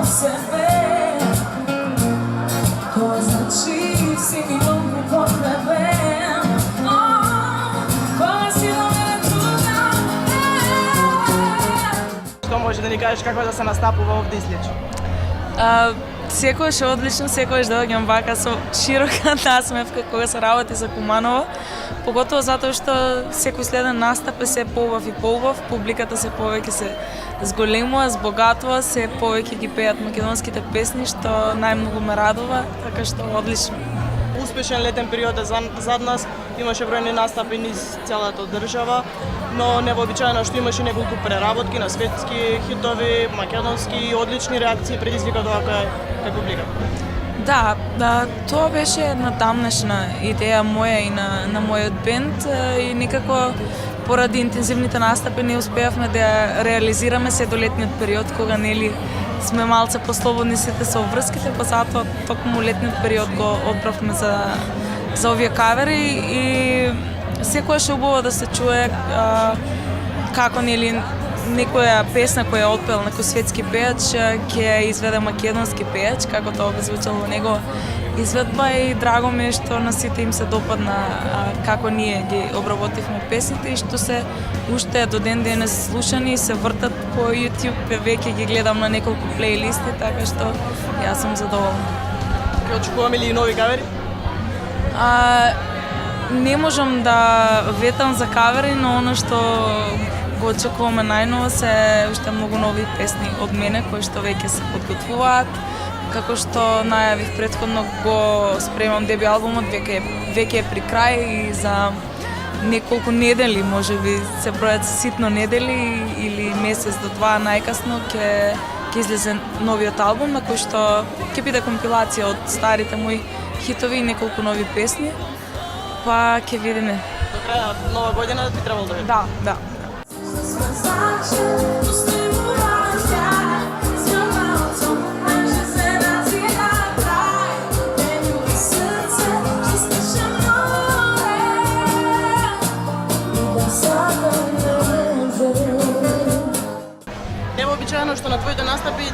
sebe. To znači si mi mnogo potreben. Koga si do mene tuga. Што може да ни кажеш како да се настапува овде и слично? Секојаш е одлично, секојаш доаѓам вака со широка насмевка кога се работи за Куманово, поготово затоа што секој следен настап е се поубав и поубав, публиката се повеќе се зголемува, збогатува, се повеќе ги пеат македонските песни, што најмногу ме радува, така што одлично. Успешен летен период е зад нас, имаше бројни настапи низ целата држава, но невообичаено што имаше неколку преработки на светски хитови, македонски, одлични реакции предизвика тоа кај публика. Да, тоа беше една тамнешна идеја моја и на мојот бенд и некако поради интензивните настапи не успеавме да ја реализираме се до летниот период кога нели сме малце послободни сите со врските, па затоа токму летниот период го одбравме за овие кавери и секојаш е убаво да се чуе како нели некоја песна која е отпел некој светски пејач ќе изведе македонски пејач, како тоа би звучало во него изведба и драго ми е што на сите им се допадна како ние ги обработивме песните и што се уште до ден денес слушани и се вртат по YouTube, веќе ги гледам на неколку плейлисти, така што јас сум задоволна. Ќе очекуваме ли и нови кавери? Не можам да ветам за кавери, но оно што го очекуваме најново се уште многу нови песни од мене кои што веќе се подготвуваат. Како што најавив претходно го спремам деби албумот, веќе е при крај и за неколку недели, можеби се бројат ситно недели или месец до два најкасно ќе излезе новиот албум на кој што ќе биде компилација од старите мои хитови и неколку нови песни. Па ќе видиме. До крајот нова година би требало да биде. Да. Невообичаено што на твоите настапи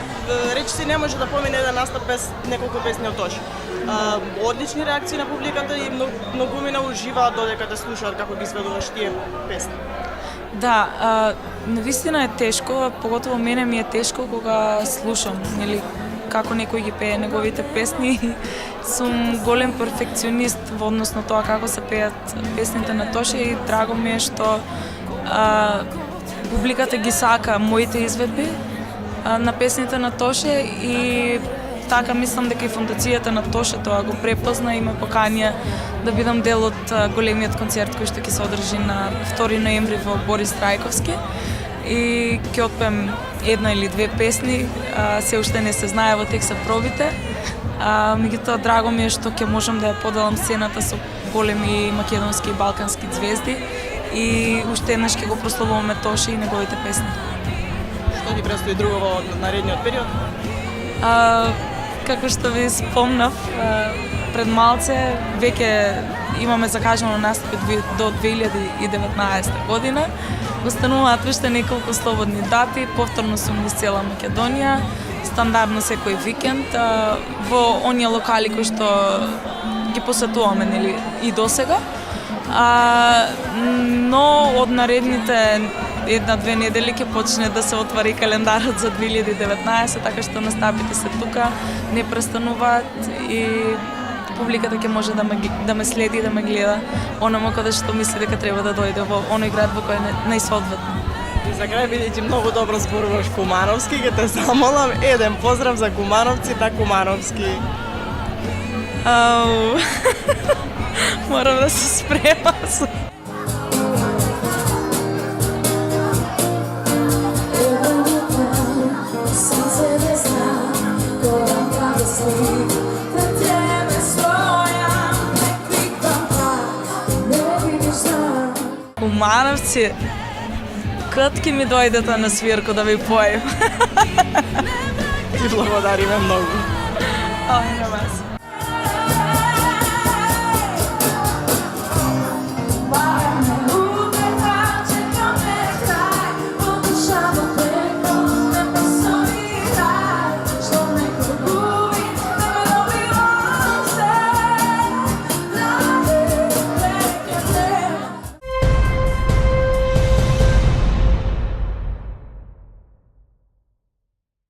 речиси не може да помине еден настап без неколку песни од Тош. Одлични реакции на публиката и многумина уживаат додека те слушаат како ги изведуваш тие песни. Да, навистина е тешко, поготово мене ми е тешко кога слушам, нели, како некој ги пее неговите песни. Сум голем перфекционист во однос на тоа како се пеат песните на Тоше и драго ми е што публиката ги сака моите изведби на песните на Тоше и така мислам дека и фондацијата на Тоше тоа го препозна и ме поканија да бидам дел од големиот концерт кој што ќе се одржи на 2 ноември во Борис Трајковски и ќе отпеем една или две песни, се уште не се знае, во тек се пробите. Меѓутоа драго ми е што ќе можам да ја поделам сцената со големи македонски и балкански звезди и уште еднаш ќе го прославуваме Тоше и неговите песни. Што ти предстои друго во наредниот период? Како што ви спомнав пред малце, веќе имаме закажано настапи до 2019 година. Остануваат уште неколку слободни дати, повторно сум низ цела Македонија, стандардно секој викенд, во оние локали кои што ги посетуваме нели и досега. Но од наредните една-две недели ќе почне да се отвори календарот за 2019, така што настапите се тука, не престануваат и публиката ќе може да ме следи и да ме гледа онамо каде што мисли дека треба да дојде во оној град во кој е најсоодветно. И за крај, бидејќи многу добро зборуваш кумановски, ќе те замолам еден поздрав за кумановци на кумановски. Морам да се спремам. Кумановци, кад ќе ми дојдете на свирко да ви поем? Ти благодариме многу. Ой, на вас.